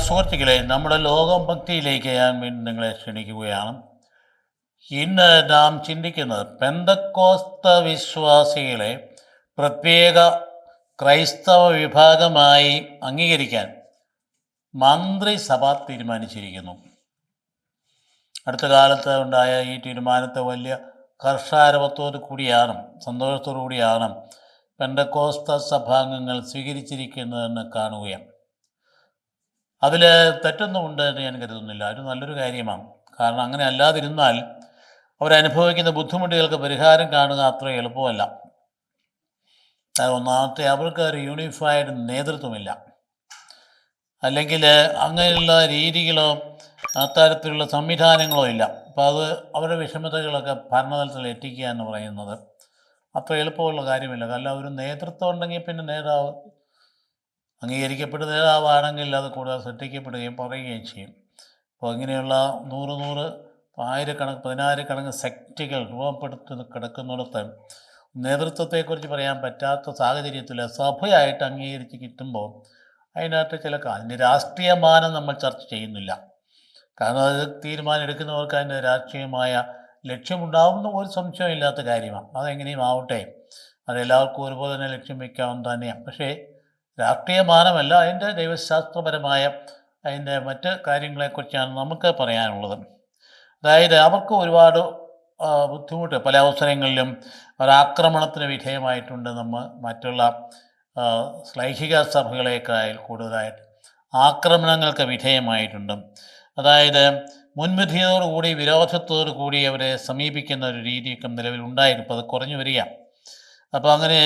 സുഹൃത്തുക്കളെ, നമ്മുടെ ലോകഭക്തിയിലേക്ക് ഞാൻ വീണ്ടും നിങ്ങളെ ക്ഷണിക്കുകയാണ്. ഇന്ന് നാം ചിന്തിക്കുന്നത് പെന്തക്കോസ്ത വിശ്വാസികളെ പ്രത്യേക ക്രൈസ്തവ വിഭാഗമായി അംഗീകരിക്കാൻ മന്ത്രിസഭ തീരുമാനിച്ചിരിക്കുന്നു. അടുത്ത കാലത്ത് ഉണ്ടായ ഈ തീരുമാനത്തെ വലിയ ഹർഷാരവത്തോടു കൂടിയാണ്, സന്തോഷത്തോടു കൂടിയാണ് പെന്തക്കോസ്ത സഭാംഗങ്ങൾ സ്വീകരിച്ചിരിക്കുന്നതെന്ന് കാണുകയാണ്. അതിൽ തെറ്റൊന്നുമുണ്ട് എന്ന് ഞാൻ കരുതുന്നില്ല. അത് നല്ലൊരു കാര്യമാണ്. കാരണം അങ്ങനെ അല്ലാതിരുന്നാൽ അവരനുഭവിക്കുന്ന ബുദ്ധിമുട്ടുകൾക്ക് പരിഹാരം കാണുക അത്ര എളുപ്പമല്ല. ഒന്നാമത്തെ, അവർക്ക് ഒരു യൂണിഫൈഡ് നേതൃത്വമില്ല, അല്ലെങ്കിൽ അങ്ങനെയുള്ള രീതികളോ അത്തരത്തിലുള്ള സംവിധാനങ്ങളോ ഇല്ല. അപ്പോൾ അത് അവരുടെ വിഷമതകളൊക്കെ ഭരണതലത്തിൽ എത്തിക്കുക എന്ന് പറയുന്നത് അത്ര എളുപ്പമുള്ള കാര്യമില്ല. കാരണം ഒരു നേതൃത്വം ഉണ്ടെങ്കിൽ പിന്നെ നേതാവ് അംഗീകരിക്കപ്പെട്ട നേതാവാണെങ്കിൽ അത് കൂടുതൽ ശ്രദ്ധിക്കപ്പെടുകയും പറയുകയും ചെയ്യും. അപ്പോൾ ഇങ്ങനെയുള്ള പതിനായിരക്കണക്കിന് സെക്റ്റുകൾ രൂപപ്പെടുത്തി കിടക്കുന്നിടത്ത് നേതൃത്വത്തെക്കുറിച്ച് പറയാൻ പറ്റാത്ത സാഹചര്യത്തിൽ സഭയായിട്ട് അംഗീകരിച്ച് കിട്ടുമ്പോൾ അതിനകത്ത് അതിൻ്റെ രാഷ്ട്രീയ മാനം നമ്മൾ ചർച്ച ചെയ്യുന്നില്ല. കാരണം അത് തീരുമാനം എടുക്കുന്നവർക്ക് അതിൻ്റെ രാഷ്ട്രീയമായ ലക്ഷ്യമുണ്ടാവുന്ന ഒരു സംശയമില്ലാത്ത കാര്യമാണ്. അതെങ്ങനെയും ആവട്ടെ, അതെല്ലാവർക്കും ഒരുപോലെ തന്നെ ലക്ഷ്യം വയ്ക്കാവുന്ന തന്നെയാണ്. പക്ഷേ രാഷ്ട്രീയ മാനമല്ല, അതിൻ്റെ ദൈവശാസ്ത്രപരമായ അതിൻ്റെ മറ്റ് കാര്യങ്ങളെക്കുറിച്ചാണ് നമുക്ക് പറയാനുള്ളത്. അതായത് അവർക്ക് ഒരുപാട് ബുദ്ധിമുട്ട് പല അവസരങ്ങളിലും ഒരാക്രമണത്തിന് വിധേയമായിട്ടുണ്ട്. മറ്റുള്ള ശ്ലൈഹിക സഭകളേക്കാൾ കൂടുതലായിട്ട് ആക്രമണങ്ങൾക്ക് വിധേയമായിട്ടുണ്ട്. അതായത് മുൻവിധിയോടുകൂടി വിരോധത്തോടു കൂടി അവരെ സമീപിക്കുന്ന ഒരു രീതിയൊക്കെ നിലവിലുണ്ടായിരുന്നു. അത് കുറഞ്ഞു വരിക. അപ്പോൾ അങ്ങനെ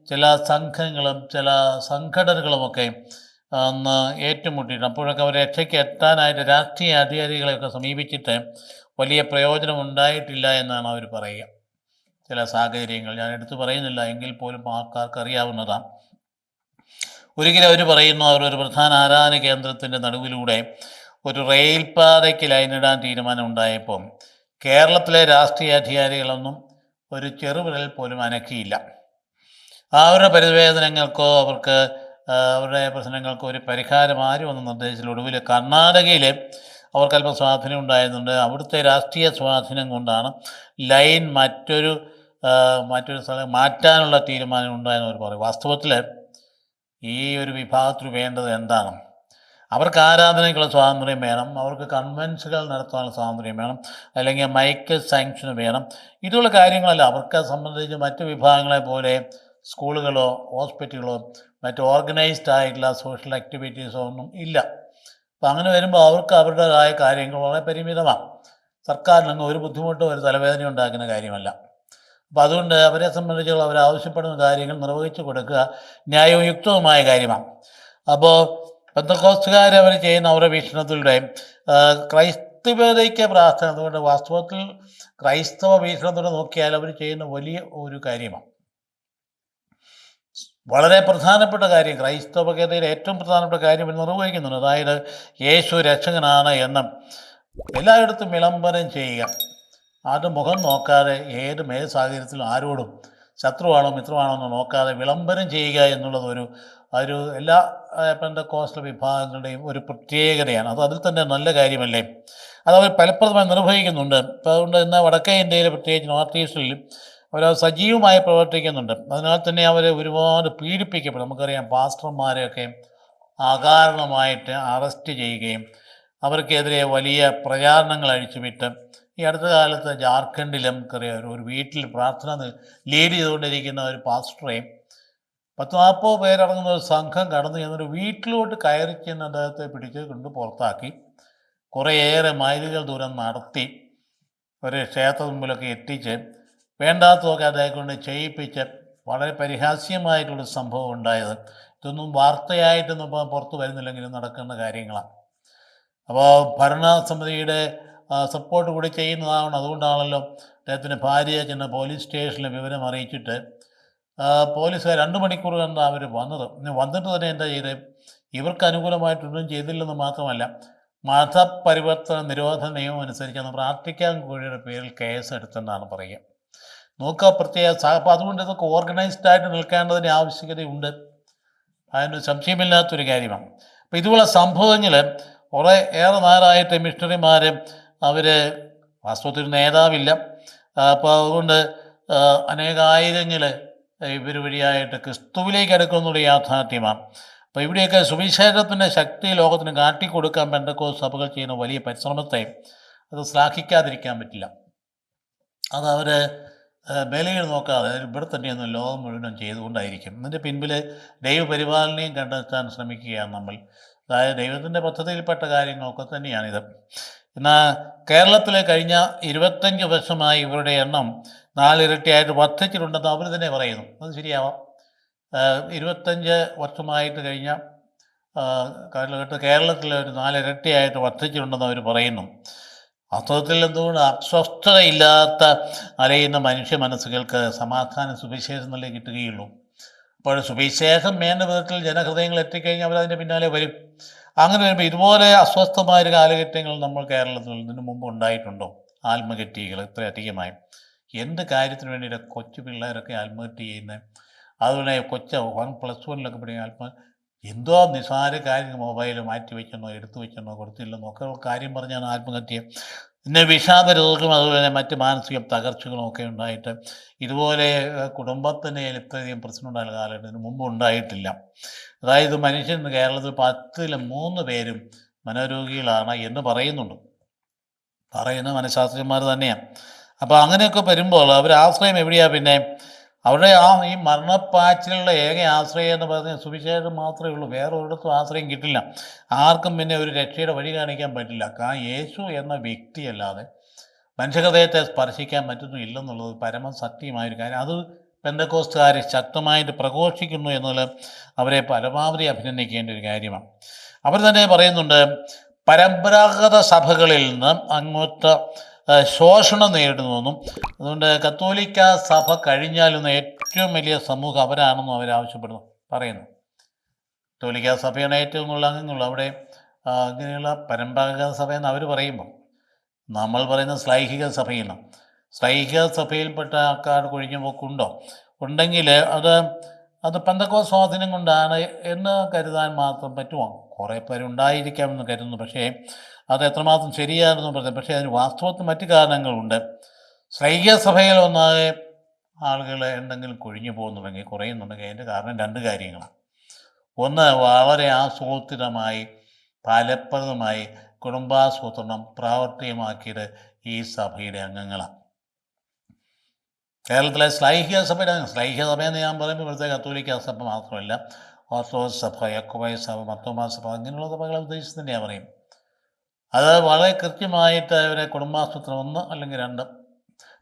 ചില സംഘങ്ങളും ചില സംഘടനകളുമൊക്കെ അന്ന് ഏറ്റുമുട്ടിയിട്ട് അപ്പോഴൊക്കെ അവർ രക്ഷയ്ക്ക് എത്താനായിട്ട് രാഷ്ട്രീയ അധികാരികളെയൊക്കെ സമീപിച്ചിട്ട് വലിയ പ്രയോജനം ഉണ്ടായിട്ടില്ല എന്നാണ് അവർ പറയുക. ചില സാഹചര്യങ്ങൾ ഞാൻ എടുത്തു പറയുന്നില്ല, എങ്കിൽ പോലും ആൾക്കാർക്ക് അറിയാവുന്നതാണ്. ഒരിക്കലും അവർ പറയുന്നു, അവരൊരു പ്രധാന ആരാധന കേന്ദ്രത്തിൻ്റെ നടുവിലൂടെ ഒരു റെയിൽപാതയ്ക്ക് ലൈനിടാൻ തീരുമാനം ഉണ്ടായപ്പോൾ കേരളത്തിലെ രാഷ്ട്രീയ അധികാരികളൊന്നും ഒരു ചെറുവിരൽ പോലും അനക്കിയില്ല. അവരുടെ പരിവേദനങ്ങൾക്കോ അവരുടെ പ്രശ്നങ്ങൾക്കോ ഒരു പരിഹാരം ആരും ഒന്നും നിർദ്ദേശിച്ചില്ല. ഒടുവിൽ കർണാടകയിൽ അവർക്കല്പം സ്വാധീനം ഉണ്ടായിരുന്നുണ്ട്. അവിടുത്തെ രാഷ്ട്രീയ സ്വാധീനം കൊണ്ടാണ് ലൈൻ മറ്റൊരു സ്ഥലം മാറ്റാനുള്ള തീരുമാനം ഉണ്ടായെന്ന് അവർ പറയും. വാസ്തവത്തിൽ ഈ ഒരു വിഭാഗത്തിന് വേണ്ടത് എന്താണ്? അവർക്ക് ആരാധനയ്ക്കുള്ള സ്വാതന്ത്ര്യം വേണം, അവർക്ക് കൺവെൻഷനുകൾ നടത്താനുള്ള സ്വാതന്ത്ര്യം വേണം, അല്ലെങ്കിൽ മൈക്ക് സാങ്ഷൻ വേണം. ഇതുള്ള കാര്യങ്ങളല്ല അവർക്ക് സംബന്ധിച്ച് മറ്റ് വിഭാഗങ്ങളെ പോലെ സ്കൂളുകളോ ഹോസ്പിറ്റലുകളോ മറ്റ് ഓർഗനൈസ്ഡ് ആയിട്ടുള്ള സോഷ്യൽ ആക്ടിവിറ്റീസോ ഒന്നും ഇല്ല. അപ്പം അങ്ങനെ വരുമ്പോൾ അവർക്ക് അവരുടേതായ കാര്യങ്ങൾ വളരെ പരിമിതമാണ്. സർക്കാരിനൊന്നും ഒരു ബുദ്ധിമുട്ടും ഒരു തലവേദന ഉണ്ടാക്കുന്ന കാര്യമല്ല. അപ്പം അതുകൊണ്ട് അവരെ സംബന്ധിച്ചുള്ള അവരാവശ്യപ്പെടുന്ന കാര്യങ്ങൾ നിർവഹിച്ചു കൊടുക്കുക ന്യായവും യുക്തവുമായ കാര്യമാണ്. അപ്പോൾ പെന്തക്കോസ്തുകാർ അവർ ചെയ്യുന്ന അവരുടെ വീക്ഷണത്തിലൂടെ ക്രൈസ്തവതയ്ക്ക് പ്രാർത്ഥന, അതുകൊണ്ട് വാസ്തവത്തിൽ ക്രൈസ്തവ വീക്ഷണത്തോടെ നോക്കിയാൽ അവർ ചെയ്യുന്ന വലിയ ഒരു കാര്യമാണ്. വളരെ പ്രധാനപ്പെട്ട കാര്യം, ക്രൈസ്തവതയുടെ ഏറ്റവും പ്രധാനപ്പെട്ട കാര്യം നിർവഹിക്കുന്നുണ്ട്. അതായത് യേശു രക്ഷകനാണ് എന്ന് എല്ലായിടത്തും വിളംബരം ചെയ്യുക. അത് മുഖം നോക്കാതെ ഏത് സാഹചര്യത്തിലും ആരോടും ശത്രുവാണോ മിത്രമാണോ എന്ന് നോക്കാതെ വിളംബരം ചെയ്യുക എന്നുള്ളത് ഒരു എല്ലാ പെന്തക്കോസ്തൽ വിഭാഗങ്ങളുടെയും ഒരു പ്രത്യേകതയാണ്. അതിൽ തന്നെ നല്ല കാര്യമല്ലേ? അതവർ ഫലപ്രദമായി നിർവഹിക്കുന്നുണ്ട്. അപ്പോൾ അതുകൊണ്ട് ഇന്ന് വടക്കേ ഇന്ത്യയിൽ, പ്രത്യേകിച്ച് നോർത്ത് ഈസ്റ്റിൽ അവർ സജീവമായി പ്രവർത്തിക്കുന്നുണ്ട്. അതിനാൽ തന്നെ അവരെ ഒരുപാട് പീഡിപ്പിക്കപ്പെടും. നമുക്കറിയാം, പാസ്റ്റർമാരെയൊക്കെ അകാരണമായിട്ട് അറസ്റ്റ് ചെയ്യുകയും അവർക്കെതിരെ വലിയ പ്രചാരണങ്ങൾ അഴിച്ചുവിട്ട് ഈ അടുത്ത കാലത്ത് ജാർഖണ്ഡിലും ഒരു വീട്ടിൽ പ്രാർത്ഥന ലീഡ് ചെയ്തുകൊണ്ടിരിക്കുന്ന ഒരു പാസ്റ്ററെയും 10-40 പേരടങ്ങുന്ന ഒരു സംഘം കടന്നു ചെന്നൊരു വീട്ടിലോട്ട് കയറി ചെന്ന് അദ്ദേഹത്തെ പിടിച്ച് കൊണ്ട് പുറത്താക്കി കുറേയേറെ മൈലുകൾ ദൂരം നടത്തി ഒരു ക്ഷേത്ര മുമ്പിലൊക്കെ എത്തിച്ച് വേണ്ടാത്തതൊക്കെ അദ്ദേഹം കൊണ്ട് ചെയ്യിപ്പിച്ച് വളരെ പരിഹാസ്യമായിട്ടുള്ളൊരു സംഭവം ഉണ്ടായത്. ഇതൊന്നും വാർത്തയായിട്ടൊന്നും ഇപ്പോൾ പുറത്തു വരുന്നില്ലെങ്കിലും നടക്കുന്ന കാര്യങ്ങളാണ്. അപ്പോൾ ഭരണസമിതിയുടെ സപ്പോർട്ട് കൂടി ചെയ്യുന്നതാണ്. അതുകൊണ്ടാണല്ലോ അദ്ദേഹത്തിൻ്റെ ഭാര്യ ചെന്ന് പോലീസ് സ്റ്റേഷനിൽ വിവരം അറിയിച്ചിട്ട് പോലീസുകാർ 2 മണിക്കൂർ കണ്ടാണ് അവർ വന്നിട്ട് തന്നെ എന്താ ചെയ്തത്? ഇവർക്ക് അനുകൂലമായിട്ടൊന്നും ചെയ്തില്ലെന്ന് മാത്രമല്ല, മതപരിവർത്തന നിരോധന നിയമം അനുസരിച്ച് അന്ന് പ്രാർത്ഥിക്കാൻ കൂടിയുടെ പേരിൽ കേസ് എടുത്തെന്നാണ് പറയുക. നോക്കുക, പ്രത്യേക അപ്പോൾ അതുകൊണ്ട് ഇതൊക്കെ ഓർഗനൈസ്ഡ് ആയിട്ട് നിൽക്കേണ്ടതിൻ്റെ ആവശ്യകതയുണ്ട്. അതിന് സംശയമില്ലാത്തൊരു കാര്യമാണ്. അപ്പോൾ ഇതുപോലെ സംഭവങ്ങൾ ഏറെ നാളായിട്ട് മിഷണറിമാർ അവർ വാസ്തവത്തിൽ നേതാവില്ല. അപ്പോൾ അതുകൊണ്ട് അനേകായിരങ്ങൾ ഇവർ വഴിയായിട്ട് ക്രിസ്തുവിലേക്ക് അടുക്കുന്നൊരു യാഥാർത്ഥ്യമാണ്. അപ്പോൾ ഇവിടെയൊക്കെ സുവിശേഷത്തിൻ്റെ ശക്തി ലോകത്തിന് കാട്ടിക്കൊടുക്കാൻ പെന്തക്കോസ്ത് സഭകൾ ചെയ്യുന്ന വലിയ പരിശ്രമത്തെ അത് ശ്ലാഘിക്കാതിരിക്കാൻ പറ്റില്ല. അത് അവർ വിലയിൽ നോക്കാതെ ഇവിടെ തന്നെയൊന്നും ലോകം മുഴുവൻ ചെയ്തുകൊണ്ടായിരിക്കും. ഇതിൻ്റെ പിൻപിൽ ദൈവപരിപാലനയും കണ്ടെത്താൻ ശ്രമിക്കുകയാണ് നമ്മൾ. അതായത് ദൈവത്തിൻ്റെ പദ്ധതിയിൽപ്പെട്ട കാര്യങ്ങളൊക്കെ തന്നെയാണിത്. എന്നാൽ കേരളത്തിൽ കഴിഞ്ഞ 25 വർഷമായി ഇവരുടെ എണ്ണം 4 ഇരട്ടിയായിട്ട് വർദ്ധിച്ചിട്ടുണ്ടെന്ന് അവർ തന്നെ പറയുന്നു. അത് ശരിയാവാം. 25 വർഷമായിട്ട് കഴിഞ്ഞ കാലഘട്ടത്തിൽ കേരളത്തിൽ ഒരു 4 ഇരട്ടിയായിട്ട് വർദ്ധിച്ചിട്ടുണ്ടെന്ന് അവർ പറയുന്നു. വാസ്തവത്തിൽ എന്തുകൊണ്ട് അസ്വസ്ഥതയില്ലാത്ത അലയുന്ന മനുഷ്യ മനസ്സുകൾക്ക് സമാധാനം സുവിശേഷം നല്ല കിട്ടുകയുള്ളൂ. അപ്പോൾ സുവിശേഷം വേണ്ട വിധത്തിൽ ജനഹൃദയങ്ങൾ എത്തിക്കഴിഞ്ഞാൽ അവരതിൻ്റെ പിന്നാലെ വരും. അങ്ങനെ വരുമ്പോൾ ഇതുപോലെ അസ്വസ്ഥമായൊരു കാലഘട്ടങ്ങൾ നമ്മൾ കേരളത്തിൽ ഇതിനു മുമ്പ് ഉണ്ടായിട്ടുണ്ടോ? ആത്മഹത്യകൾ ഇത്രയധികമായി. എന്ത് കാര്യത്തിന് വേണ്ടിയിട്ട് കൊച്ചു പിള്ളേരൊക്കെ ആത്മഹത്യ ചെയ്യുന്നത്? അതുപോലെ +1 പഠിക്കുന്ന എന്തോ നിസ്സാര കാര്യം മൊബൈൽ മാറ്റി വെച്ചെന്നോ എടുത്തു വെച്ചെന്നോ കൊടുത്തില്ലെന്നോ ഒക്കെ കാര്യം പറഞ്ഞാണ് ആത്മഹത്യ. പിന്നെ വിഷാദ രോഗം അതുപോലെ മറ്റ് മാനസിക തകർച്ചകളും ഒക്കെ ഉണ്ടായിട്ട് ഇതുപോലെ കുടുംബത്തിന് ഇത്രയധികം പ്രശ്നം ഉണ്ടായ കാലഘട്ടത്തിന് മുമ്പ് ഉണ്ടായിട്ടില്ല. അതായത് മനുഷ്യൻ കേരളത്തിൽ 10ൽ 3 പേരും മനോരോഗികളാണ് എന്ന് പറയുന്നുണ്ട്. പറയുന്ന മനഃശാസ്ത്രജ്ഞന്മാർ തന്നെയാണ്. അപ്പോൾ അങ്ങനെയൊക്കെ വരുമ്പോൾ അവർ ആശ്രയം എവിടെയാണ്? പിന്നെ അവരുടെ ഈ മരണപ്പാച്ചിലുള്ള ഏക ആശ്രയം എന്ന് പറഞ്ഞാൽ സുവിശേഷം മാത്രമേ ഉള്ളൂ. വേറെ ഒരിടത്തും ആശ്രയം കിട്ടില്ല. ആർക്കും പിന്നെ ഒരു രക്ഷയുടെ വഴി കാണിക്കാൻ പറ്റില്ല. യേശു എന്ന വ്യക്തിയല്ലാതെ മനുഷ്യഹൃദയത്തെ സ്പർശിക്കാൻ പറ്റുന്നില്ലെന്നുള്ളത് പരമസത്യമായൊരു കാര്യം. അത് പെന്തക്കോസ്തുകാർ ശക്തമായിട്ട് പ്രഘോഷിക്കുന്നു എന്നുള്ളത് അവരെ പരമാവധി അഭിനന്ദിക്കേണ്ട ഒരു കാര്യമാണ്. അവർ തന്നെ പറയുന്നുണ്ട്, പരമ്പരാഗത സഭകളിൽ നിന്ന് അങ്ങോട്ട് ശോഷണം നേരിടുന്നെന്നും അതുകൊണ്ട് കത്തോലിക്ക സഭ കഴിഞ്ഞാലൊന്ന് ഏറ്റവും വലിയ സമൂഹം അവരാണെന്നും അവരാവശ്യപ്പെടുന്നു പറയുന്നു. കത്തോലിക്ക സഭയാണ് ഏറ്റവും കൂടുതൽ അംഗങ്ങളുള്ളത്. അവിടെ ഇങ്ങനെയുള്ള പരമ്പരാഗത സഭയെന്ന് അവർ പറയുമ്പോൾ നമ്മൾ പറയുന്ന ശ്ലൈഹിക സഭയിൽ നിന്ന്. ശ്ലൈഹിക സഭയിൽപ്പെട്ട ആൾക്കാർ കൊഴിഞ്ഞു പോക്കുണ്ടോ? ഉണ്ടെങ്കിൽ അത് പെന്തക്കോസ്ത് സ്വാധീനം കൊണ്ടാണ് എന്ന് കരുതാൻ മാത്രം പറ്റുമോ? കുറേ പേരുണ്ടായിരിക്കാമെന്ന് കരുതുന്നു. പക്ഷേ അത് എത്രമാത്രം ശരിയാണെന്ന് പറഞ്ഞത്. പക്ഷേ അതിന് വാസ്തവത്തിൽ മറ്റു കാരണങ്ങളുണ്ട്. ശ്ലൈഹിക സഭയിൽ ഒന്നാകെ ആളുകൾ എന്തെങ്കിലും കൊഴിഞ്ഞു പോകുന്നുണ്ടെങ്കിൽ കുറയുന്നുണ്ടെങ്കിൽ അതിൻ്റെ കാരണം 2 കാര്യങ്ങളാണ്. ഒന്ന്, വളരെ ആസൂത്രിതമായി ഫലപ്രദമായി കുടുംബാസൂത്രണം പ്രാവർത്തികമാക്കിയത് ഈ സഭയുടെ അംഗങ്ങളാണ്. കേരളത്തിലെ ശ്ലൈഹിക സഭയെന്ന് ഞാൻ പറയുമ്പോൾ ഇവിടുത്തെ കത്തോലിക്ക സഭ മാത്രമല്ല, ഓർത്തഡോക്സ് സഭ, യാക്കോബായ സഭ, മാർത്തോമാ സഭ, അങ്ങനെയുള്ള സഭകളെ ഉദ്ദേശിച്ച് തന്നെയാണ് പറയും. അത് വളരെ കൃത്യമായിട്ട് അവരെ കുടുംബാസൂത്രം 1 അല്ലെങ്കിൽ 2,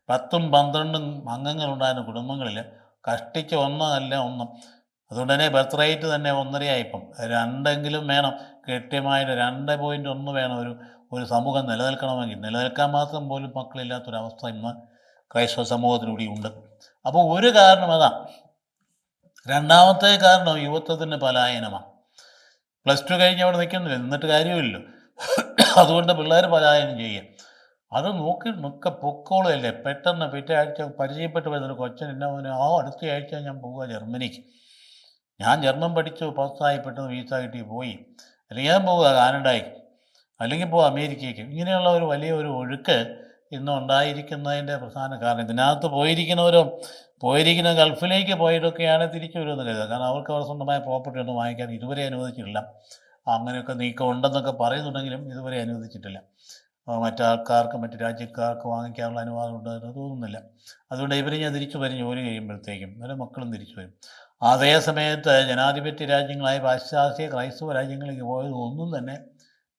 10ഉം 12ഉം അംഗങ്ങളുണ്ടായിരുന്ന കുടുംബങ്ങളിൽ കഷ്ടിച്ച് 1 അല്ല 1. അതുകൊണ്ട് തന്നെ ബർത്ത് റേറ്റ് തന്നെ 1.5 ഇപ്പം 2 വേണം. കൃത്യമായിട്ട് 2.1 വേണം ഒരു സമൂഹം നിലനിൽക്കണമെങ്കിൽ. നിലനിൽക്കാൻ മാത്രം പോലും മക്കളില്ലാത്തൊരവസ്ഥ ഇന്ന് ക്രൈസ്തവ സമൂഹത്തിലൂടെ ഉണ്ട്. അപ്പോൾ ഒരു കാരണം അതാണ്. രണ്ടാമത്തെ കാരണം യുവത്വത്തിൻ്റെ പലായനമാണ്. +2 കഴിഞ്ഞ് അവിടെ നിൽക്കുന്നില്ല, നിന്നിട്ട് കാര്യമില്ലല്ലോ. അതുകൊണ്ട് പിള്ളേർ പലായനം ചെയ്യുക. അത് നോക്കി പൊക്കോളല്ലേ. പെട്ടെന്ന് പിറ്റേ ആഴ്ച പരിചയപ്പെട്ട് വരുന്നൊരു കൊച്ചൻ അടുത്ത ആഴ്ച ഞാൻ പോവുക ജർമ്മനിക്ക്. ഞാൻ ജർമ്മൻ പഠിച്ചു പാസ്സായി പെട്ടെന്ന് വീസ കിട്ടി പോയി. അല്ലെങ്കിൽ ഞാൻ പോവുക കാനഡയ്ക്ക്, അല്ലെങ്കിൽ പോവുക അമേരിക്കയ്ക്ക്. ഇങ്ങനെയുള്ള ഒരു വലിയ ഒഴുക്ക് ഇന്ന് ഉണ്ടായിരിക്കുന്നതിൻ്റെ പ്രധാന കാരണം ഇതിനകത്ത് പോയിരിക്കുന്ന ഗൾഫിലേക്ക് പോയതൊക്കെയാണ് തിരിച്ചു വരുമെന്ന് കരുതുക. കാരണം അവർക്ക് അവർ സ്വന്തമായ പ്രോപ്പർട്ടി ഒന്നും വാങ്ങിക്കാൻ ഇതുവരെ അനുവദിച്ചിട്ടില്ല. അങ്ങനെയൊക്കെ നീക്കം ഉണ്ടെന്നൊക്കെ പറയുന്നുണ്ടെങ്കിലും ഇതുവരെ അനുവദിച്ചിട്ടില്ല. മറ്റാൾക്കാർക്ക് മറ്റു രാജ്യക്കാർക്ക് വാങ്ങിക്കാനുള്ള അനുവാദം ഉണ്ടെന്ന് തോന്നുന്നില്ല. അതുകൊണ്ട് ഞാൻ തിരിച്ചു വരും ജോലി കഴിയുമ്പോഴത്തേക്കും അവരുടെ മക്കളും തിരിച്ചു വരും. അതേ സമയത്ത് ജനാധിപത്യ രാജ്യങ്ങളായ പാശ്ചാത്യ ക്രൈസ്തവ രാജ്യങ്ങളിലേക്ക് പോയത് ഒന്നും തന്നെ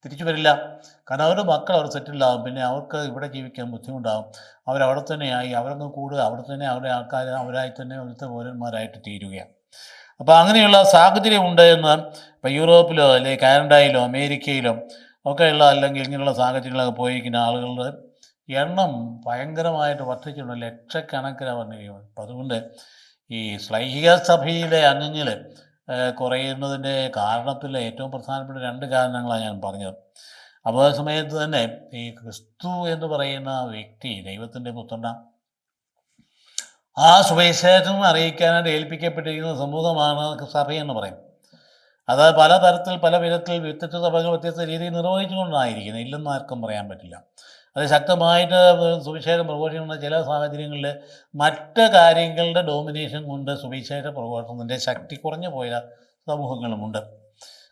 തിരിച്ചു വരില്ല. കാരണം അവരുടെ മക്കൾ അവർ സെറ്റിൽഡാകും. പിന്നെ അവർക്ക് ഇവിടെ ജീവിക്കാൻ ബുദ്ധിമുട്ടാകും. അവരവിടെ തന്നെയായി അവരൊന്നും കൂടുക, അവിടെ തന്നെ അവരുടെ ആൾക്കാർ അവരായി തന്നെ അവിടുത്തെ പൗരന്മാരായിട്ട് തീരുകയാണ്. അപ്പോൾ അങ്ങനെയുള്ള സാഹചര്യം ഉണ്ട് എന്ന് ഇപ്പോൾ യൂറോപ്പിലോ അല്ലെങ്കിൽ കാനഡയിലോ അമേരിക്കയിലോ ഒക്കെയുള്ള അല്ലെങ്കിൽ ഇങ്ങനെയുള്ള സാഹചര്യങ്ങളൊക്കെ പോയിരിക്കുന്ന ആളുകളുടെ എണ്ണം ഭയങ്കരമായിട്ട് വർദ്ധിച്ചിട്ടുണ്ട്. ലക്ഷക്കണക്കിന് വർദ്ധിക്കും. അപ്പം അതുകൊണ്ട് ഈ ശ്ലൈഹിക സഭയിലെ അംഗങ്ങൾ കുറയുന്നതിൻ്റെ കാരണത്തിൽ ഏറ്റവും പ്രധാനപ്പെട്ട 2 കാരണങ്ങളാണ് ഞാൻ പറഞ്ഞത്. അപ്പോൾ ആ സമയത്ത് തന്നെ ഈ ക്രിസ്തു എന്ന് പറയുന്ന വ്യക്തി ദൈവത്തിൻ്റെ പുത്രനാണ്. ആ സുവിശേഷം അറിയിക്കാനായിട്ട് ഏൽപ്പിക്കപ്പെട്ടിരിക്കുന്ന സമൂഹമാണ് സഭയെന്ന് പറയും. അത് പലതരത്തിൽ പല വിധത്തിൽ വ്യത്യസ്ത സഭകൾ വ്യത്യസ്ത രീതിയിൽ നിർവഹിച്ചുകൊണ്ടായിരിക്കുന്നത്, ഇല്ലെന്ന് ആർക്കും പറയാൻ പറ്റില്ല. അത് ശക്തമായിട്ട് സുവിശേഷം പ്രഘോഷിക്കുന്ന ചില സാഹചര്യങ്ങളിൽ മറ്റ് കാര്യങ്ങളുടെ ഡോമിനേഷൻ കൊണ്ട് സുവിശേഷ പ്രഘോഷണത്തിൻ്റെ ശക്തി കുറഞ്ഞു പോയ സമൂഹങ്ങളുമുണ്ട്.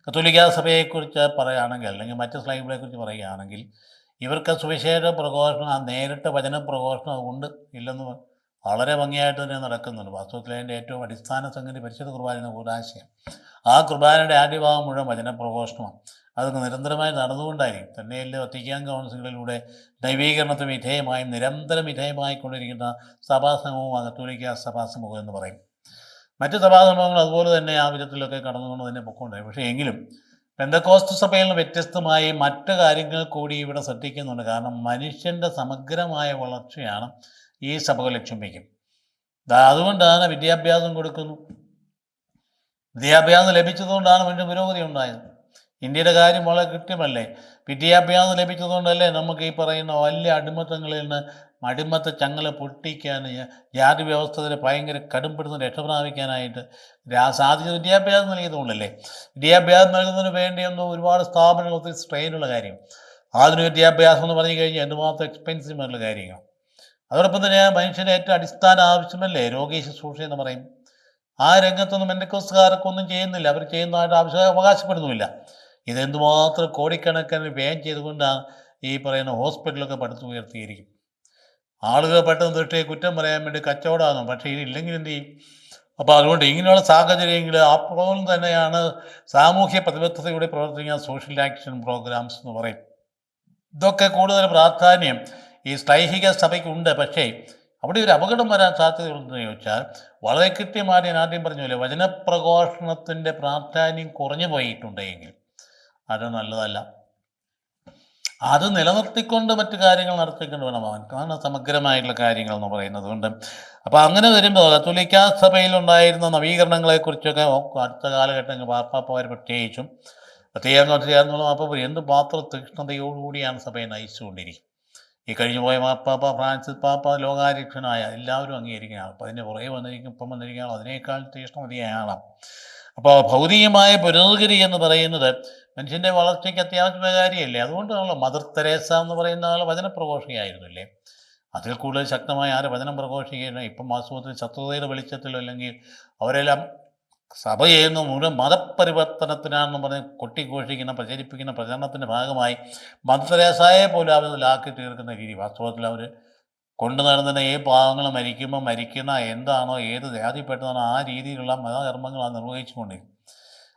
കത്തോലിക്കാ സഭയെക്കുറിച്ച് പറയുകയാണെങ്കിൽ, അല്ലെങ്കിൽ മറ്റ് സ്ലൈഡുകളെക്കുറിച്ച് പറയുകയാണെങ്കിൽ, ഇവർക്ക് സുവിശേഷ പ്രഘോഷണം, നേരിട്ട് വചന പ്രഘോഷണം കൊണ്ട് ഇല്ലെന്ന് വളരെ ഭംഗിയായിട്ട് തന്നെ നടക്കുന്നുണ്ട്. വാസ്തവത്തിൽ അതിൻ്റെ ഏറ്റവും അടിസ്ഥാന സംഗതി പരിശുദ്ധ കുർബാന എന്ന കൂടാശയം. ആ കുർബാനയുടെ ആദ്യഭാഗം മുഴുവൻ വചന പ്രഘോഷണമാണ്. അത് നിരന്തരമായി നടന്നുകൊണ്ടായിരിക്കും. തന്നെയല്ല വത്തിക്കാൻ കൗൺസിലുകളിലൂടെ ദൈവീകരണത്തിന് വിധേയമായും നിരന്തരം വിധേയമായിക്കൊണ്ടിരിക്കുന്ന സഭാസമൂഹമാണ് കത്തോലിക്ക സഭാസമൂഹം എന്ന് പറയും. മറ്റ് സഭാസമൂഹങ്ങൾ അതുപോലെ തന്നെ ആ വിധത്തിലൊക്കെ കടന്നുകൊണ്ട് തന്നെ പൊക്കോണ്ടായി. പക്ഷേ എങ്കിലും പെന്തക്കോസ്ത് സഭയിൽ നിന്ന് വ്യത്യസ്തമായി മറ്റ് കാര്യങ്ങൾ കൂടി ഇവിടെ ശ്രദ്ധിക്കുന്നുണ്ട്. കാരണം മനുഷ്യൻ്റെ സമഗ്രമായ വളർച്ചയാണ് ഈ സഭകൾ ലക്ഷ്യം വയ്ക്കും. അതുകൊണ്ടാണ് വിദ്യാഭ്യാസം കൊടുക്കുന്നു. വിദ്യാഭ്യാസം ലഭിച്ചതുകൊണ്ടാണ് മനുഷ്യ പുരോഗതി ഉണ്ടായത്. ഇന്ത്യയുടെ കാര്യം വളരെ കൃത്യമല്ലേ. വിദ്യാഭ്യാസം ലഭിച്ചതുകൊണ്ടല്ലേ നമുക്ക് ഈ പറയുന്ന വലിയ അടിമത്തങ്ങളിൽ നിന്ന് അടിമത്ത ചങ്ങല പൊട്ടിക്കാൻ, ജാതി വ്യവസ്ഥയെ ഭയങ്കര കടുംപിടുത്തം രക്ഷപ്രാപിക്കാനായിട്ട് സാധിച്ചത് വിദ്യാഭ്യാസം നൽകിയതുകൊണ്ടല്ലേ. വിദ്യാഭ്യാസം നൽകുന്നതിന് വേണ്ടിയൊന്നും ഒരുപാട് സ്ഥാപനങ്ങൾ ഒത്തിരി സ്ട്രെയിനുള്ള കാര്യം. ആധുനിക വിദ്യാഭ്യാസം എന്ന് പറഞ്ഞു കഴിഞ്ഞാൽ എന്തുമാത്രം എക്സ്പെൻസീവ് ആയിട്ടുള്ള കാര്യങ്ങൾ. അതോടൊപ്പം തന്നെ മനുഷ്യൻ്റെ ഏറ്റവും അടിസ്ഥാന ആവശ്യമല്ലേ രോഗീ ശുശ്രൂഷ എന്ന് പറയും. ആ രംഗത്തൊന്നും പെന്തക്കോസ്തുകാർക്കൊന്നും ചെയ്യുന്നില്ല. അവർ ചെയ്യുന്നതായിട്ട് അവകാശപ്പെടുന്നുമില്ല. ഇതെന്തുമാത്രം കോടിക്കണക്കിന് വ്യയം ചെയ്തുകൊണ്ടാണ് ഈ പറയുന്ന ഹോസ്പിറ്റലൊക്കെ പടുത്തുയർത്തിയിരിക്കും. ആളുകൾ പെട്ടെന്ന് ദൃഷ്ടിയെ കുറ്റം പറയാൻ വേണ്ടി കച്ചവടമാകും. പക്ഷേ ഇതില്ലെങ്കിൽ എന്ത് ചെയ്യും? അപ്പോൾ അതുകൊണ്ട് ഇങ്ങനെയുള്ള സാഹചര്യങ്ങൾ അപ്പോൾ തന്നെയാണ് സാമൂഹ്യ പ്രതിബദ്ധതയോടെ പ്രവർത്തിക്കുന്ന സോഷ്യൽ ആക്ഷൻ പ്രോഗ്രാംസ് എന്ന് പറയും. ഇതൊക്കെ കൂടുതൽ പ്രാധാന്യം ഈ ശ്ലൈഹിക സഭയ്ക്കുണ്ട്. പക്ഷേ അവിടെ ഒരു അപകടം വരാൻ സാധ്യതയുണ്ടെന്ന് ചോദിച്ചാൽ, വളരെ കൃത്യമായി ഞാൻ ആദ്യം പറഞ്ഞ പോലെ വചനപ്രഘോഷണത്തിൻ്റെ പ്രാധാന്യം കുറഞ്ഞു പോയിട്ടുണ്ടെങ്കിൽ അത് നല്ലതല്ല. അത് നിലനിർത്തിക്കൊണ്ട് മറ്റു കാര്യങ്ങൾ നടത്തിക്കൊണ്ട് വേണം അവൻ സമഗ്രമായിട്ടുള്ള കാര്യങ്ങൾ എന്ന് പറയുന്നത് കൊണ്ട്. അപ്പോൾ അങ്ങനെ വരുമ്പോൾ കത്തോലിക്കാ സഭയിലുണ്ടായിരുന്ന നവീകരണങ്ങളെക്കുറിച്ചൊക്കെ അടുത്ത കാലഘട്ടങ്ങൾ പാപ്പാപ്പമാർ പ്രത്യേകിച്ചും ചേർന്നുള്ള പാപ്പ എന്ത് പാത്ര തീക്ഷ്ണതയോടുകൂടിയാണ് സഭയെ നയിച്ചുകൊണ്ടിരിക്കും. ഈ കഴിഞ്ഞു പോയ മാപ്പാപ്പ ഫ്രാൻസിസ് പാപ്പ ലോകാധ്യക്ഷനായ എല്ലാവരും അംഗീകരിക്കുന്ന ആൾ. അപ്പോൾ അതിൻ്റെ പുറകെ ഇപ്പം വന്നിരിക്കുന്ന ആൾ അതിനേക്കാൾ തീക്ഷ്ണതയായ ആളാണ്. അപ്പോൾ ഭൗതികമായ പുരോഗതി എന്ന് പറയുന്നത് മനുഷ്യൻ്റെ വളർച്ചയ്ക്ക് അത്യാവശ്യമായ കാര്യമല്ലേ. അതുകൊണ്ടാണല്ലോ മദർ തെരേസ എന്ന് പറയുന്ന ആൾ വചനപ്രഘോഷിയായിരുന്നില്ലേ. അതിൽ കൂടുതൽ ശക്തമായ ആര് വചനം പ്രഘോഷിക്കുകയാണ്. ഇപ്പം വാസ്തവത്തിൽ ശത്രുതയുടെ വെളിച്ചത്തിലോ അല്ലെങ്കിൽ അവരെല്ലാം സഭ ചെയ്യുന്ന മുഴുവൻ മതപരിവർത്തനത്തിനാണെന്ന് പറഞ്ഞ് കൊട്ടിഘോഷിക്കുന്ന പ്രചരിപ്പിക്കുന്ന പ്രചരണത്തിൻ്റെ ഭാഗമായി മദർ തെരേസയെ പോലും അവരിലാക്കി തീർക്കുന്ന രീതി. വാസ്തവത്തിൽ അവർ കൊണ്ടു നടന്ന ഈ പാവങ്ങൾ മരിക്കുന്ന എന്താണോ ഏത് ജാതിപ്പെട്ടതാണോ ആ രീതിയിലുള്ള മതകർമ്മങ്ങളാണ് നിർവഹിച്ചുകൊണ്ടിരിക്കുന്നത്.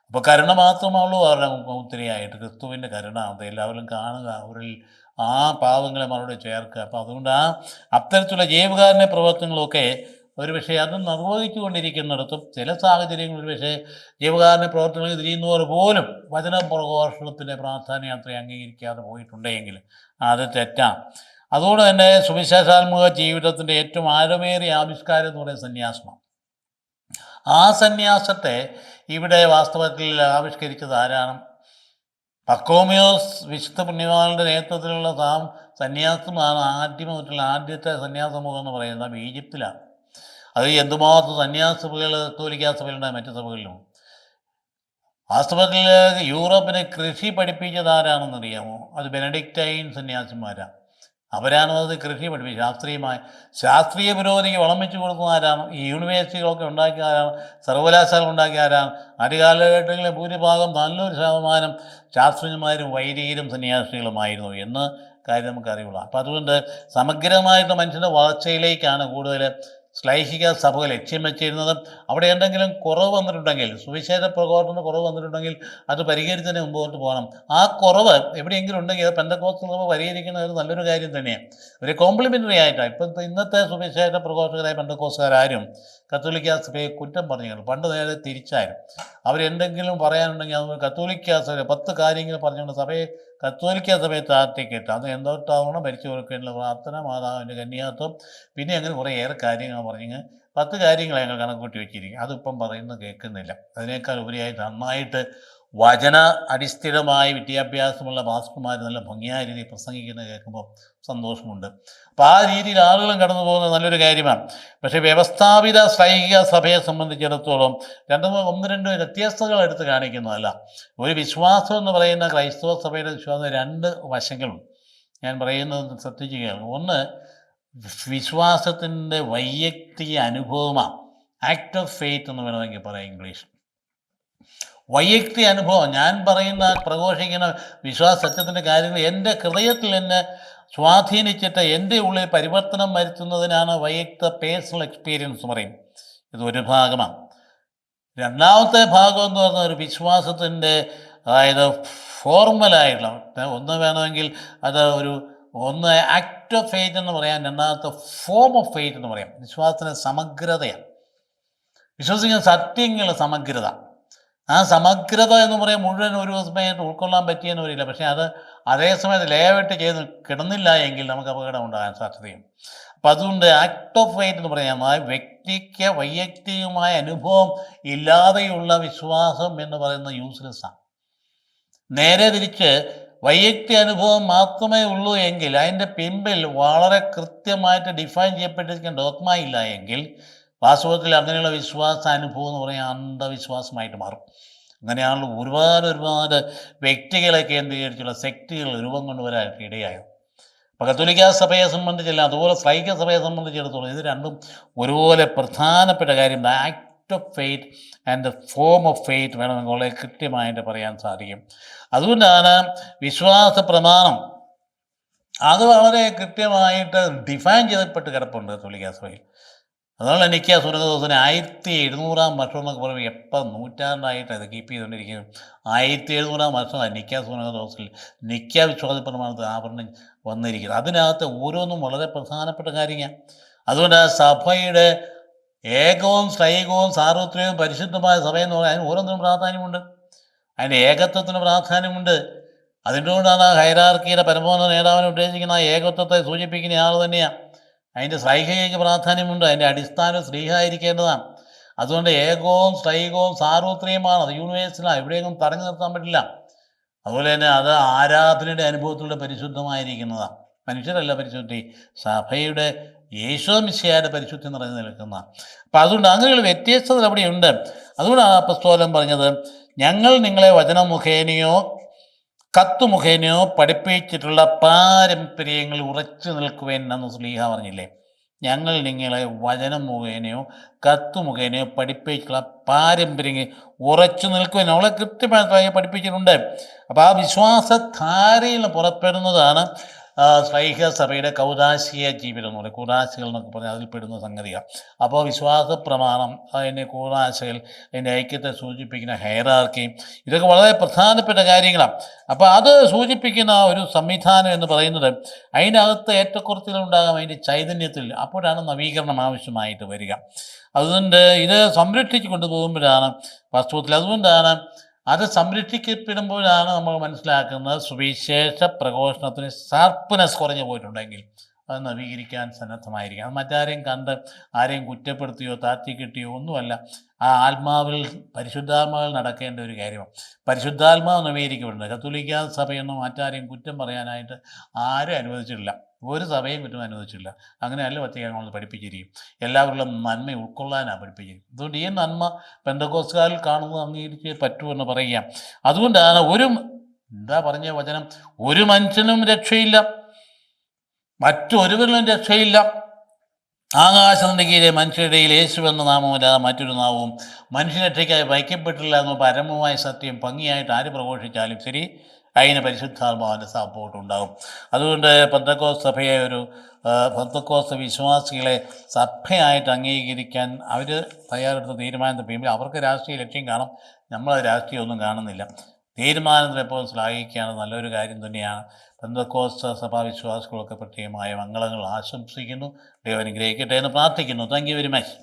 അപ്പോൾ കരുണ മാത്രമുള്ളൂ അവരുടെ ഒത്തിരിയായിട്ട്. ക്രിസ്തുവിൻ്റെ കരുണ അത് എല്ലാവരും കാണുക, അവരിൽ ആ പാവങ്ങളെ മറുപടി ചേർക്കുക. അപ്പോൾ അതുകൊണ്ട് അത്തരത്തിലുള്ള ജീവകാരുണ്യ പ്രവർത്തനങ്ങളൊക്കെ ഒരു പക്ഷേ അത് നിർവഹിച്ചു കൊണ്ടിരിക്കുന്നിടത്തും ചില സാഹചര്യങ്ങൾ ഒരു പക്ഷേ ജീവകാരുണ്യ പ്രവർത്തനങ്ങൾ തിരിയുന്നവർ പോലും വചന പ്രഘോഷണത്തിൻ്റെ പ്രാധാന്യം അത്രയും അംഗീകരിക്കാതെ പോയിട്ടുണ്ടെങ്കിൽ അത് തെറ്റാണ്. അതുകൊണ്ട് തന്നെ സുവിശേഷാത്മക ജീവിതത്തിൻ്റെ ഏറ്റവും ആഴമേറിയ ആവിഷ്കാരം എന്ന് പറയുന്നത് സന്യാസമാണ്. ആ സന്യാസത്തെ ഇവിടെ വാസ്തവത്തിൽ ആവിഷ്കരിച്ചത് ആരാണ്? പക്കോമിയോസ് വിശുദ്ധ പുണ്യവാളുടെ നേതൃത്വത്തിലുള്ള സന്യാസമാണ് ആദ്യത്തെ സന്യാസമുഖം എന്ന് പറയുന്നത് ഈജിപ്തിലാണ്. അത് എന്തുമാത്രം സന്യാസസഭകൾ കത്തോലിക്കാ സഭയിലുണ്ടായ മറ്റു സഭകളിലും. വാസ്തവത്തിൽ യൂറോപ്പിനെ കൃഷി പഠിപ്പിച്ചത് ആരാണെന്നറിയാമോ? അത് ബെനഡിക്റ്റൈൻ സന്യാസിമാരാണ്. അവരാണ് അത് കൃഷി പഠിപ്പിച്ചത്. ശാസ്ത്രീയ പുരോഗതിക്ക് വളം വെച്ച് കൊടുക്കുന്ന ആരാണ്? ഈ യൂണിവേഴ്സിറ്റികളൊക്കെ ഉണ്ടാക്കിയ ആരാണ്? സർവകലാശാല ഉണ്ടാക്കിയ ആരാണ്? ആദ്യ കാലഘട്ടങ്ങളിലെ ഭൂരിഭാഗം നല്ലൊരു ശതമാനം ശാസ്ത്രജ്ഞന്മാരും വൈദികരും സന്യാസികളുമായിരുന്നു എന്ന് കാര്യം നമുക്കറിയുള്ളൂ. അപ്പോൾ അതുകൊണ്ട് സമഗ്രമായിട്ട് മനുഷ്യൻ്റെ വളർച്ചയിലേക്കാണ് കൂടുതൽ ശ്ലൈഹിക സഭകൾ ലക്ഷ്യം വെച്ചിരുന്നത്. അവിടെ എന്തെങ്കിലും കുറവ് വന്നിട്ടുണ്ടെങ്കിൽ, സുവിശേഷ പ്രഘോഷണത്തിന് കുറവ് വന്നിട്ടുണ്ടെങ്കിൽ അത് പരിഹരിച്ചതിന് മുമ്പോട്ട് പോകണം. ആ കുറവ് എവിടെയെങ്കിലും ഉണ്ടെങ്കിൽ അത് പെന്തക്കോസ്ത് സഭ പരിഹരിക്കുന്നത് നല്ലൊരു കാര്യം തന്നെയാണ്. ഒരു കോംപ്ലിമെൻ്ററി ആയിട്ടാണ്. ഇപ്പം ഇന്നത്തെ സുവിശേഷ പ്രഘോഷകരായ പെന്തക്കോസ്തുകാരും കത്തോലിക്കാ സഭയെ കുറ്റം പറഞ്ഞു. പണ്ട് നേരെ തിരിച്ചായിരുന്നു. അവരെന്തെങ്കിലും പറയാനുണ്ടെങ്കിൽ അത് കത്തോലിക്കാ സഭ 10 കാര്യങ്ങൾ പറഞ്ഞുകൊണ്ട് കത്തോലിക്കാ സഭയെ താഴ്ത്തിക്കിട്ട് അത് എന്തൊട്ടാവണം ഭരിച്ചു കൊടുക്കേണ്ട പ്രാർത്ഥന, മാതാവിൻ്റെ കന്യാത്വം, പിന്നെ അങ്ങനെ കുറേ ഏറെ കാര്യങ്ങൾ പറഞ്ഞ് 10 കാര്യങ്ങൾ ഞങ്ങൾ കണക്കൂട്ടി വെച്ചിരിക്കും. അതിപ്പം പറയുന്നത് കേൾക്കുന്നില്ല. അതിനേക്കാൾ ഉപരിയായിട്ട് നന്നായിട്ട് വചന അടിസ്ഥിതമായ വിദ്യാഭ്യാസമുള്ള പാസ്റ്റർമാർ നല്ല ഭംഗിയായ രീതിയിൽ പ്രസംഗിക്കുന്നത് കേൾക്കുമ്പോൾ സന്തോഷമുണ്ട്. അപ്പോൾ ആ രീതിയിൽ ആളുകളും കടന്നു പോകുന്നത് നല്ലൊരു കാര്യമാണ്. പക്ഷേ വ്യവസ്ഥാപിത ശ്ലൈഹിക സഭയെ സംബന്ധിച്ചിടത്തോളം ഒന്ന് രണ്ട് വ്യത്യസ്തതകൾ എടുത്ത് കാണിക്കുന്നതല്ല. ഒരു വിശ്വാസം എന്ന് പറയുന്ന ക്രൈസ്തവ സഭയുടെ വിശ്വാസം രണ്ട് വശങ്ങളുണ്ട്. ഞാൻ പറയുന്നത് ശ്രദ്ധിക്കുകയാണ്. ഒന്ന്, വിശ്വാസത്തിൻ്റെ വൈയക്തിക അനുഭവമാണ്. ആക്ട് ഓഫ് ഫെയ്ത്ത് എന്ന് വേണമെങ്കിൽ പറയാം ഇംഗ്ലീഷ്. വൈയക്തിക അനുഭവം, ഞാൻ പറയുന്ന പ്രഘോഷിക്കുന്ന വിശ്വാസ സത്യത്തിൻ്റെ കാര്യങ്ങൾ എൻ്റെ ഹൃദയത്തിൽ എന്നെ സ്വാധീനിച്ചിട്ട് എൻ്റെ ഉള്ളിൽ പരിവർത്തനം വരുത്തുന്നതിനാണ് വൈയക്തിക പേഴ്സണൽ എക്സ്പീരിയൻസ് പറയും. ഇതൊരു ഭാഗമാണ്. രണ്ടാമത്തെ ഭാഗം എന്ന് പറഞ്ഞാൽ ഒരു വിശ്വാസത്തിൻ്റെ, അതായത് ഫോർമലായിട്ടുള്ള ഒന്ന് വേണമെങ്കിൽ അത് ഒന്ന് ആക്ട് ഓഫ് ഫെയ്ത്ത് എന്ന് പറയാം, രണ്ടാമത്തെ ഫോം ഓഫ് ഫെയ്ത്ത് എന്ന് പറയാം. വിശ്വാസത്തിൻ്റെ സമഗ്രതയാണ്. വിശ്വസിക്കുന്ന സത്യങ്ങൾ സമഗ്രത. ആ സമഗ്രത എന്ന് പറയാൻ മുഴുവൻ ഒരു സമയത്ത് ഉൾക്കൊള്ളാൻ പറ്റിയെന്ന് വരില്ല. പക്ഷേ അത് അതേ സമയത്ത് ലേഔട്ട് ചെയ്ത് കിടന്നില്ല എങ്കിൽ നമുക്ക് അപകടം ഉണ്ടാകാൻ സാധ്യതയും. അപ്പം അതുകൊണ്ട് ആക്ട് ഓഫ് ഫെയ്ത്ത് എന്ന് പറയാം, ആ വ്യക്തിക്ക് വൈയക്തികമായ അനുഭവം ഇല്ലാതെയുള്ള വിശ്വാസം എന്ന് പറയുന്നത് യൂസ്ലെസ്സാണ്. നേരെ തിരിച്ച് വൈയക്തിക അനുഭവം മാത്രമേ ഉള്ളൂ എങ്കിൽ, അതിൻ്റെ പിമ്പിൽ വളരെ കൃത്യമായിട്ട് ഡിഫൈൻ ചെയ്യപ്പെട്ടിരിക്കുന്ന ഡോക്മ ഇല്ല എങ്കിൽ വാസ്തവത്തിൽ അങ്ങനെയുള്ള വിശ്വാസാനുഭവം എന്ന് പറയാൻ അന്ധവിശ്വാസമായിട്ട് മാറും. അങ്ങനെയാണല്ലോ ഒരുപാട് വ്യക്തികളെ കേന്ദ്രീകരിച്ചുള്ള സെക്റ്റുകൾ രൂപം കൊണ്ടുവരാനായിട്ട് ഇടയായത്. അപ്പോൾ കത്തോലിക്ക സഭയെ സംബന്ധിച്ചല്ല, അതുപോലെ ശ്ലൈഹിക സഭയെ സംബന്ധിച്ചിടത്തോളം ഇത് രണ്ടും ഒരുപോലെ പ്രധാനപ്പെട്ട കാര്യം. Act of faith and the form of faith വേണമെങ്കിൽ വളരെ കൃത്യമായിട്ട് പറയാൻ സാധിക്കും. അതുകൊണ്ടാണ് വിശ്വാസ പ്രമാണം അത് വളരെ കൃത്യമായിട്ട് ഡിഫൈൻ ചെയ്യപ്പെട്ട് കിടപ്പുണ്ട് കത്തോലിക്ക സഭയിൽ. അതുകൊണ്ട് നിക്ക സുനകദോസിന് 1700 വർഷം എന്നൊക്കെ പറയുമ്പോൾ എപ്പോൾ നൂറ്റാണ്ടായിട്ട് അത് കീപ്പ് ചെയ്തുകൊണ്ടിരിക്കുന്നത്. 1700 വർഷമാണ് നിക്ക സുനകദോസിൽ നിക്ക വിശ്വാസ പ്രമാണത്തിൽ ആവരണം വന്നിരിക്കുന്നത്. അതിനകത്ത് ഓരോന്നും വളരെ പ്രധാനപ്പെട്ട കാര്യമാണ്. അതുകൊണ്ട് സഭയുടെ ഏകവും ശ്ലൈകവും സാർവത്രികവും പരിശുദ്ധമായ സഭയെന്ന് പറയാൻ അതിന് ഓരോന്നിനും പ്രാധാന്യമുണ്ട്. അതിൻ്റെ ഏകത്വത്തിന് പ്രാധാന്യമുണ്ട്. അതിൻ്റെ കൊണ്ടാണ് ഹൈറാർക്കിയുടെ പരമോന്നത നേതാവിനെ ഉദ്ദേശിക്കുന്ന ഏകത്വത്തെ സൂചിപ്പിക്കുന്ന ആൾ തന്നെയാണ്. അതിൻ്റെ ശ്ലൈഹികയ്ക്ക് പ്രാധാന്യമുണ്ട്. അതിൻ്റെ അടിസ്ഥാനം സ്ത്രീഹായിരിക്കേണ്ടതാണ്. അതുകൊണ്ട് ഏകവും ശ്ലൈകവും സാർവത്രികമാണ്. അത് യൂണിവേഴ്സലാണ്, എവിടെയെങ്കിലും തടഞ്ഞു നിർത്താൻ പറ്റില്ല. അതുപോലെ തന്നെ അത് ആരാധനയുടെ അനുഭവത്തിലൂടെ പരിശുദ്ധമായിരിക്കുന്നതാണ്. മനുഷ്യരല്ല പരിശുദ്ധി, സഭയുടെ യേശോമിശിഹായുടെ പരിശുദ്ധി നിറഞ്ഞു നിൽക്കുന്നതാണ്. അപ്പം അതുകൊണ്ട് അങ്ങനെയുള്ള വ്യത്യസ്തത അവിടെയുണ്ട്. അതുകൊണ്ടാണ് അപ്പസ്തോലൻ പറഞ്ഞത്, ഞങ്ങൾ നിങ്ങളെ വചനം മുഖേനയോ കത്ത് മുഖേനയോ പഠിപ്പിച്ചിട്ടുള്ള പാരമ്പര്യങ്ങൾ ഉറച്ചു നിൽക്കുവാൻ എന്ന് ശ്ലീഹ പറഞ്ഞില്ലേ. ഞങ്ങൾ നിങ്ങളെ വചനം മുഖേനയോ കത്ത് മുഖേനയോ പഠിപ്പിച്ചിട്ടുള്ള പാരമ്പര്യങ്ങൾ ഉറച്ചു നിൽക്കുവാൻ നമ്മളെ കൃത്യമായി പഠിപ്പിച്ചിട്ടുണ്ട്. അപ്പോൾ ആ വിശ്വാസധാരയിൽ പുറപ്പെടുന്നതാണ് ശ്ലൈഹിക സഭയുടെ കൗദാശിക ജീവിതം എന്ന് പറയും. കൂടാശകൾ എന്നൊക്കെ പറഞ്ഞാൽ അതിൽപ്പെടുന്ന സംഗതിയാണ്. അപ്പോൾ വിശ്വാസ പ്രമാണം, അതിൻ്റെ കൂടാശകൾ, അതിൻ്റെ ഐക്യത്തെ സൂചിപ്പിക്കുന്ന ഹൈറാർക്കി, ഇതൊക്കെ വളരെ പ്രധാനപ്പെട്ട കാര്യങ്ങളാണ്. അപ്പോൾ അത് സൂചിപ്പിക്കുന്ന ഒരു സംവിധാനം എന്ന് പറയുന്നത് അതിനകത്ത് ഏറ്റക്കുറച്ചിലുണ്ടാകാം അതിൻ്റെ ചൈതന്യത്തിൽ. അപ്പോഴാണ് നവീകരണം ആവശ്യമായിട്ട് വരിക. അതുകൊണ്ട് ഇത് സംരക്ഷിച്ച് കൊണ്ടുപോകുമ്പോഴാണ് വാസ്തവത്തിൽ, അതുകൊണ്ടാണ് അത് സംരക്ഷിക്കപ്പെടുമ്പോഴാണ് നമ്മൾ മനസ്സിലാക്കുന്നത് സുവിശേഷ പ്രഘോഷണത്തിന് ഷാർപ്പ്നെസ് കുറഞ്ഞു പോയിട്ടുണ്ടെങ്കിൽ അത് നവീകരിക്കാൻ സന്നദ്ധമായിരിക്കും. അത് മറ്റാരെയും കണ്ട് ആരെയും കുറ്റപ്പെടുത്തിയോ താഴ്ത്തിക്കെട്ടിയോ ഒന്നുമല്ല. ആ ആത്മാവിൽ പരിശുദ്ധാത്മാവിൽ നടക്കേണ്ട ഒരു കാര്യമാണ്. പരിശുദ്ധാത്മാവ് നവീകരിക്കപ്പെടുന്നത്. കത്തോലിക്ക സഭയൊന്നും മറ്റാരെയും കുറ്റം പറയാനായിട്ട് ആരും അനുവദിച്ചിട്ടില്ല. ഒരു സഭയും കുറ്റം അനുവദിച്ചില്ല. അങ്ങനെയല്ല വത്തിക്കാൻ പഠിപ്പിച്ചിരിക്കും. എല്ലാവരുള്ള നന്മ ഉൾക്കൊള്ളാനാണ് പഠിപ്പിച്ചിരിക്കും. അതുകൊണ്ട് ഈ നന്മ പെന്തക്കോസ്തുകാരിൽ കാണുന്നത് അംഗീകരിച്ചേ പറ്റൂ എന്ന് പറയുക. അതുകൊണ്ടാണ് എന്താ പറഞ്ഞ വചനം, ഒരു മനുഷ്യനും രക്ഷയില്ല, മറ്റൊരുവരിലും രക്ഷയില്ല. ആകാശത്തിൻ്റെ കീഴെ മനുഷ്യരുടെ യേശു എന്ന നാമമല്ലാതെ മറ്റൊരു നാമവും മനുഷ്യരക്ഷയ്ക്കായി വയ്ക്കപ്പെട്ടില്ല എന്ന പരമമായ സത്യം ഭംഗിയായിട്ട് ആര് പ്രഘോഷിച്ചാലും ശരി, അതിന് പരിശുദ്ധാത്മാവിൻ്റെ സപ്പോർട്ട് ഉണ്ടാകും. അതുകൊണ്ട് പെന്തക്കോസ്ത് സഭയെ പെന്തക്കോസ്ത് വിശ്വാസികളെ സഭയായിട്ട് അംഗീകരിക്കാൻ അവർ തയ്യാറെടുത്ത തീരുമാനത്തിന് പിന്നിൽ അവർക്ക് രാഷ്ട്രീയ ലക്ഷ്യം കാണും. നമ്മളത് രാഷ്ട്രീയമൊന്നും കാണുന്നില്ല. തീരുമാനത്തിൽ എപ്പോഴും ശ്ലാഘിക്കുകയാണ്, നല്ലൊരു കാര്യം തന്നെയാണ്. പെന്തക്കോസ്ത് സഭാവിശ്വാസികളൊക്കെ പ്രത്യേകമായ മംഗളങ്ങൾ ആശംസിക്കുന്നു. ദൈവം അനുഗ്രഹിക്കട്ടെ എന്ന് പ്രാർത്ഥിക്കുന്നു. Thank you very much.